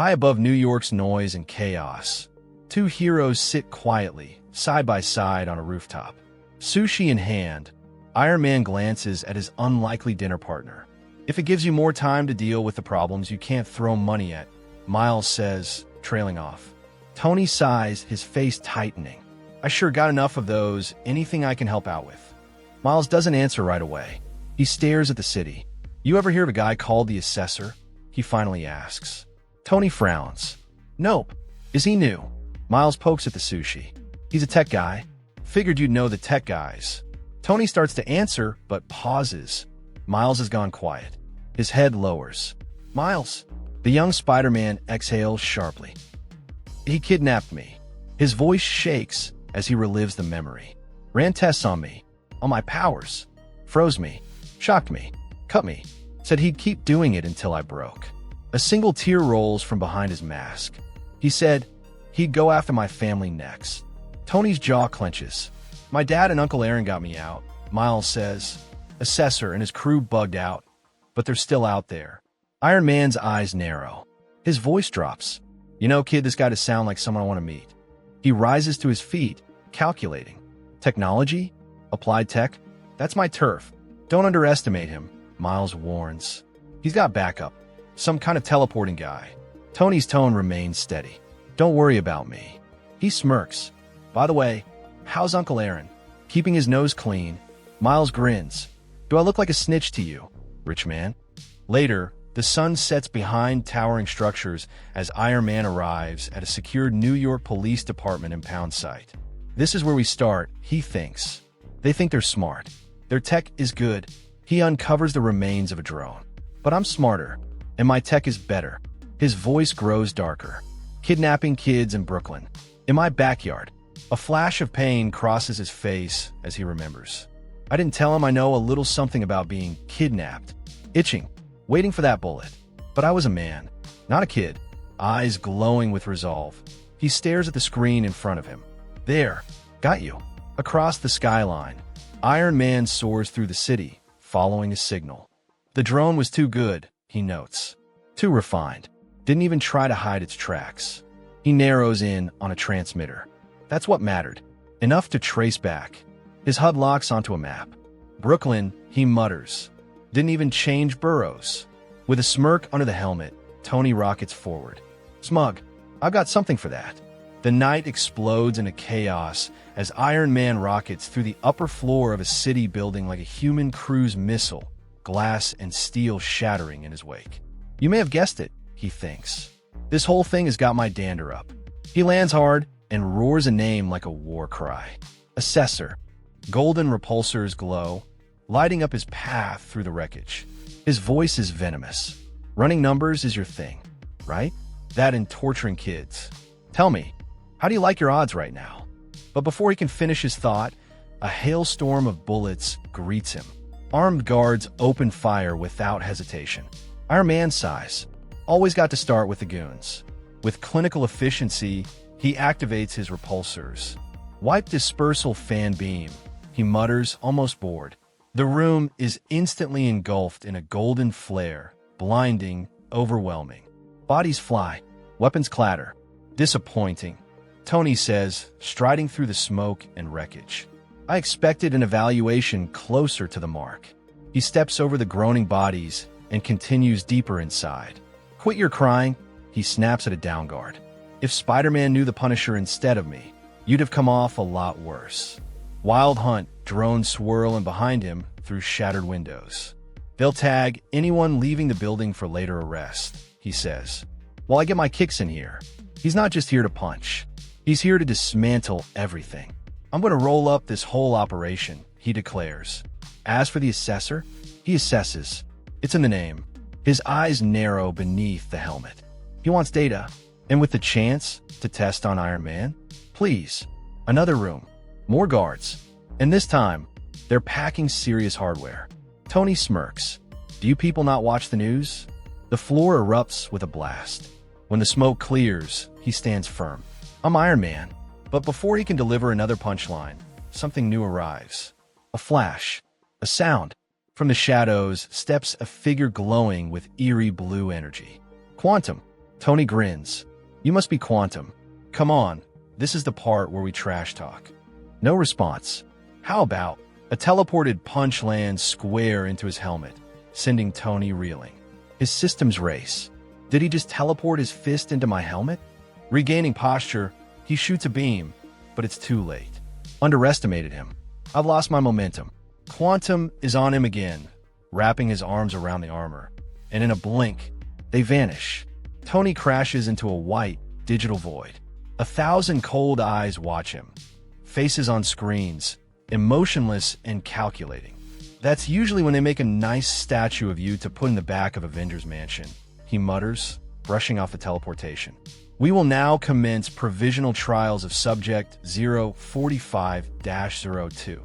High above New York's noise and chaos, two heroes sit quietly, side by side on a rooftop. Sushi in hand, Iron Man glances at his unlikely dinner partner. "If it gives you more time to deal with the problems you can't throw money at," Miles says, trailing off. Tony sighs, his face tightening. "I sure got enough of those. Anything I can help out with." Miles doesn't answer right away. He stares at the city. "You ever hear of a guy called the Assessor?" he finally asks. Tony frowns. "Nope. Is he new?" Miles pokes at the sushi. "He's a tech guy. Figured you'd know the tech guys." Tony starts to answer, but pauses. Miles has gone quiet. His head lowers. "Miles." The young Spider-Man exhales sharply. "He kidnapped me." His voice shakes as he relives the memory. "Ran tests on me, on my powers. Froze me, shocked me, cut me. Said he'd keep doing it until I broke." A single tear rolls from behind his mask. He said he'd go after my family next. Tony's jaw clenches. "My dad and Uncle Aaron got me out," Miles says. Assessor and his crew bugged out, but they're still out there. Iron Man's eyes narrow. His voice drops. "You know, kid, this guy does sound like someone I want to meet." He rises to his feet, calculating. "Technology? Applied tech? That's my turf. Don't underestimate him," Miles warns. "He's got backup. Some kind of teleporting guy." Tony's tone remains steady. "Don't worry about me." He smirks. "By the way, how's Uncle Aaron? Keeping his nose clean?" Miles grins. "Do I look like a snitch to you, rich man?" Later, the sun sets behind towering structures as Iron Man arrives at a secured New York Police Department impound site. This is where we start, he thinks. They think they're smart. Their tech is good. He uncovers the remains of a drone. "But I'm smarter, and my tech is better." His voice grows darker. "Kidnapping kids in Brooklyn. In my backyard." A flash of pain crosses his face as he remembers. "I didn't tell him I know a little something about being kidnapped." Itching, waiting for that bullet. But I was a man, not a kid. Eyes glowing with resolve. He stares at the screen in front of him. "There, got you." Across the skyline, Iron Man soars through the city, following a signal. The drone was too good, he notes. Too refined. Didn't even try to hide its tracks. He narrows in on a transmitter. That's what mattered. Enough to trace back. His HUD locks onto a map. "Brooklyn," he mutters. "Didn't even change boroughs." With a smirk under the helmet, Tony rockets forward. "Smug, I've got something for that." The night explodes into chaos as Iron Man rockets through the upper floor of a city building like a human cruise missile, glass and steel shattering in his wake. "You may have guessed it," he thinks. "This whole thing has got my dander up." He lands hard and roars a name like a war cry. Assessor. Golden repulsors glow, lighting up his path through the wreckage. His voice is venomous. "Running numbers is your thing, right? That and torturing kids. Tell me, how do you like your odds right now?" But before he can finish his thought, a hailstorm of bullets greets him. Armed guards open fire without hesitation. Iron Man sighs. Always got to start with the goons. With clinical efficiency, he activates his repulsors. "Wipe dispersal fan beam," he mutters, almost bored. The room is instantly engulfed in a golden flare, blinding, overwhelming. Bodies fly, weapons clatter. "Disappointing," Tony says, striding through the smoke and wreckage. "I expected an evaluation closer to the mark." He steps over the groaning bodies and continues deeper inside. "Quit your crying," he snaps at a down guard. "If Spider-Man knew the Punisher instead of me, you'd have come off a lot worse." Wild Hunt drones swirling behind him through shattered windows. "They'll tag anyone leaving the building for later arrest," he says. "While I get my kicks in here." He's not just here to punch. He's here to dismantle everything. "I'm going to roll up this whole operation," he declares. As for the Assessor, he assesses. It's in the name. His eyes narrow beneath the helmet. He wants data, and with the chance to test on Iron Man, please. Another room. More guards. And this time, they're packing serious hardware. Tony smirks. "Do you people not watch the news?" The floor erupts with a blast. When the smoke clears, he stands firm. "I'm Iron Man." But before he can deliver another punchline, something new arrives. A flash. A sound. From the shadows steps a figure glowing with eerie blue energy. Quantum. Tony grins. You must be Quantum. Come on, this is the part where we trash talk. No response. How about a teleported punch lands square into his helmet, sending Tony reeling. His systems race. Did he just teleport his fist into my helmet? Regaining posture, he shoots a beam, but it's too late. Underestimated him. I've lost my momentum. Quantum is on him again, wrapping his arms around the armor. And in a blink, they vanish. Tony crashes into a white, digital void. 1,000 cold eyes watch him. Faces on screens, emotionless and calculating. That's usually when they make a nice statue of you to put in the back of Avengers Mansion, he mutters, brushing off the teleportation. We will now commence provisional trials of Subject 045-02.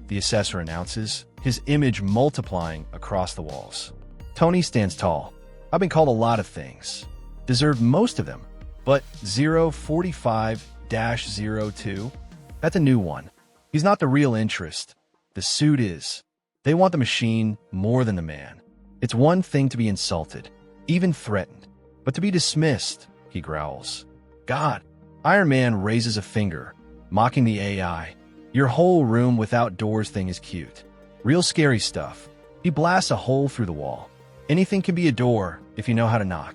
The assessor announces, his image multiplying across the walls. Tony stands tall. I've been called a lot of things. Deserved most of them. But 045-02, that's a new one. He's not the real interest. The suit is. They want the machine more than the man. It's one thing to be insulted, even threatened, but to be dismissed, he growls. God. Iron Man raises a finger, mocking the AI. Your whole room without doors thing is cute. Real scary stuff. He blasts a hole through the wall. Anything can be a door if you know how to knock.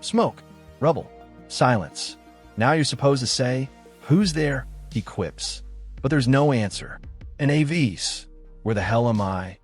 Smoke. Rubble. Silence. Now you're supposed to say, who's there? He quips. But there's no answer. An AVs. Where the hell am I?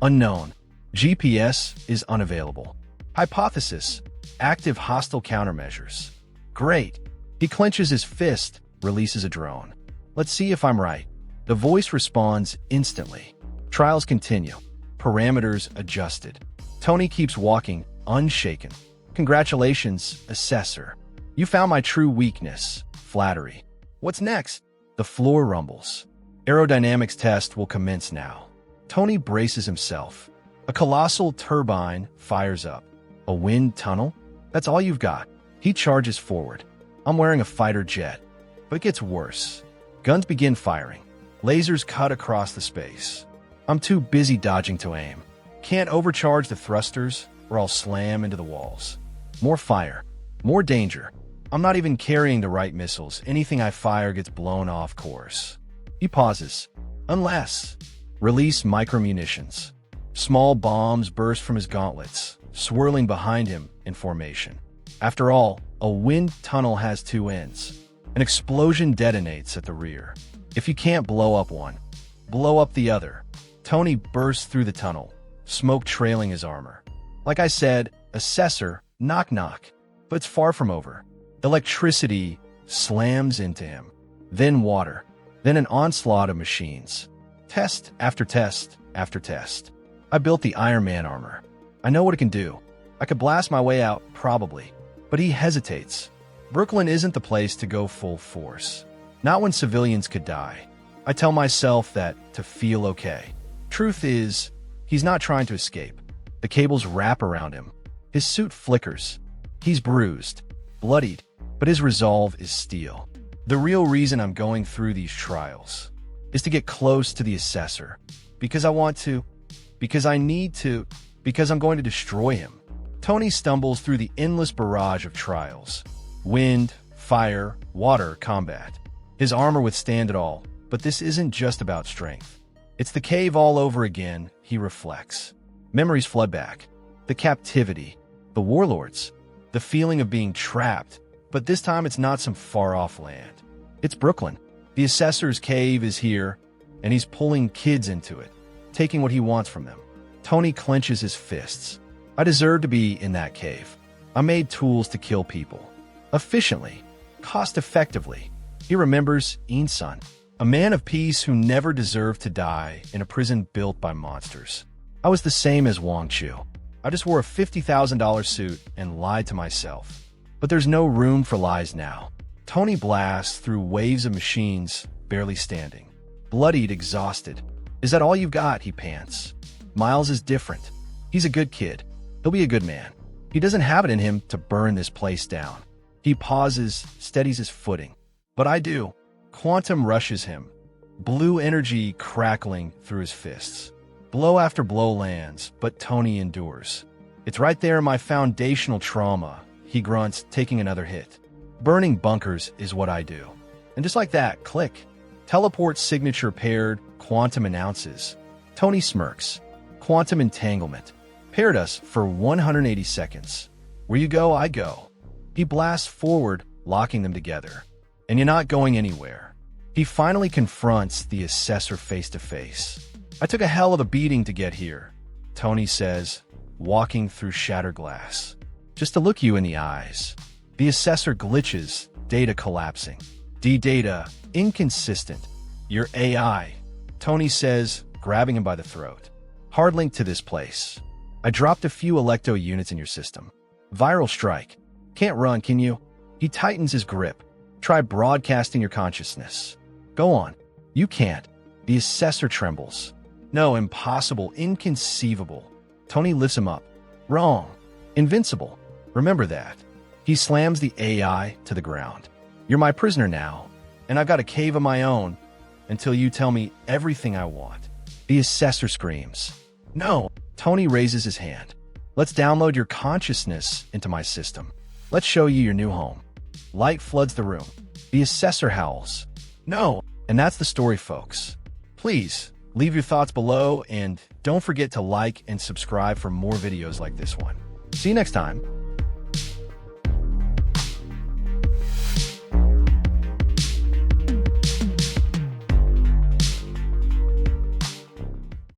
Unknown. GPS is unavailable. Hypothesis. Active hostile countermeasures. Great. He clenches his fist, releases a drone. Let's see if I'm right. The voice responds instantly. Trials continue. Parameters adjusted. Tony keeps walking, unshaken. Congratulations, assessor. You found my true weakness, flattery. What's next? The floor rumbles. Aerodynamics test will commence now. Tony braces himself. A colossal turbine fires up. A wind tunnel? That's all you've got. He charges forward. I'm wearing a fighter jet. But it gets worse. Guns begin firing. Lasers cut across the space. I'm too busy dodging to aim. Can't overcharge the thrusters or I'll slam into the walls. More fire. More danger. I'm not even carrying the right missiles. Anything I fire gets blown off course. He pauses. Unless. Release micromunitions. Small bombs burst from his gauntlets, swirling behind him in formation. After all, a wind tunnel has two ends. An explosion detonates at the rear. If you can't blow up one, blow up the other. Tony bursts through the tunnel, smoke trailing his armor. Like I said, assessor, knock knock. But it's far from over. Electricity slams into him. Then water. Then an onslaught of machines. Test after test after test. I built the Iron Man armor. I know what it can do. I could blast my way out, probably. But he hesitates. Brooklyn isn't the place to go full force. Not when civilians could die. I tell myself that to feel okay. Truth is, he's not trying to escape. The cables wrap around him. His suit flickers. He's bruised, bloodied, but his resolve is steel. The real reason I'm going through these trials is to get close to the assessor. Because I want to. Because I need to. Because I'm going to destroy him. Tony stumbles through the endless barrage of trials. Wind, fire, water, combat. His armor withstand it all, but this isn't just about strength. It's the cave all over again, he reflects. Memories flood back. The captivity, the warlords, the feeling of being trapped, but this time it's not some far-off land. It's Brooklyn. The assessor's cave is here, and he's pulling kids into it, taking what he wants from them. Tony clenches his fists. I deserve to be in that cave. I made tools to kill people. Efficiently. Cost-effectively. He remembers Insun, a man of peace who never deserved to die in a prison built by monsters. I was the same as Wong Chu. I just wore a $50,000 suit and lied to myself. But there's no room for lies now. Tony blasts through waves of machines, barely standing. Bloodied, exhausted. Is that all you've got? He pants. Miles is different. He's a good kid. He'll be a good man. He doesn't have it in him to burn this place down. He pauses, steadies his footing. But I do. Quantum rushes him. Blue energy crackling through his fists. Blow after blow lands, but Tony endures. It's right there in my foundational trauma, he grunts, taking another hit. Burning bunkers is what I do. And just like that, click. Teleport signature paired, Quantum announces. Tony smirks. Quantum entanglement. Paired us for 180 seconds. Where you go, I go. He blasts forward, locking them together. And you're not going anywhere. He finally confronts the assessor face to face. I took a hell of a beating to get here, Tony says, walking through shattered glass. Just to look you in the eyes. The assessor glitches, data collapsing. D-data, inconsistent. Your AI, Tony says, grabbing him by the throat. Hard link to this place. I dropped a few Electo units in your system. Viral strike. Can't run, can you? He tightens his grip. Try broadcasting your consciousness. Go on. You can't. The assessor trembles. No, impossible, inconceivable. Tony lifts him up. Wrong. Invincible. Remember that. He slams the AI to the ground. You're my prisoner now, and I've got a cave of my own until you tell me everything I want. The assessor screams. No. Tony raises his hand. Let's download your consciousness into my system. Let's show you your new home. Light floods the room. The assessor howls. No. And that's the story, folks. Please, leave your thoughts below and don't forget to like and subscribe for more videos like this one. See you next time.